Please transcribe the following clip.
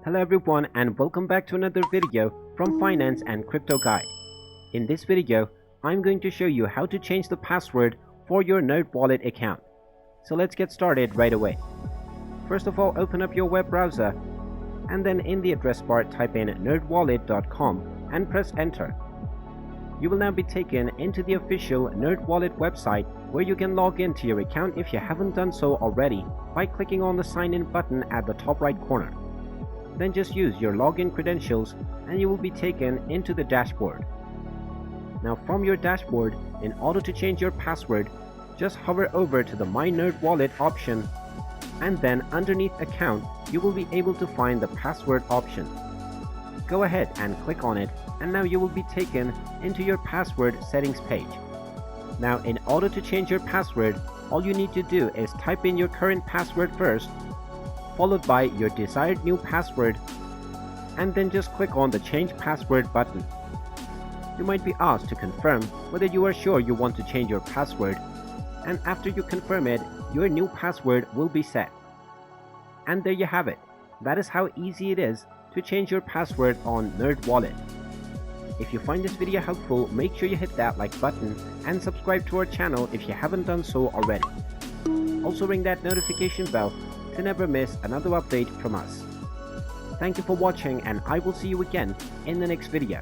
Hello everyone and welcome back to another video from Finance and Crypto Guide. In this video, I'm going to show you how to change the password for your NerdWallet account. So let's get started right away. First of all, open up your web browser and then in the address bar type in nerdwallet.com and press enter. You will now be taken into the official NerdWallet website where you can log into your account if you haven't done so already by clicking on the sign in button at the top right corner. Then just use your login credentials and you will be taken into the dashboard. Now from your dashboard, in order to change your password, just hover over to the My NerdWallet option and then underneath account, you will be able to find the password option. Go ahead and click on it and now you will be taken into your password settings page. Now in order to change your password, all you need to do is type in your current password first, followed by your desired new password, and then just click on the change password button. You might be asked to confirm whether you are sure you want to change your password, and after you confirm it, your new password will be set. And there you have it. That is how easy it is to change your password on NerdWallet. If you find this video helpful, make sure you hit that like button and subscribe to our channel if you haven't done so already. Also ring that notification bell to never miss another update from us. Thank you for watching and I will see you again in the next video.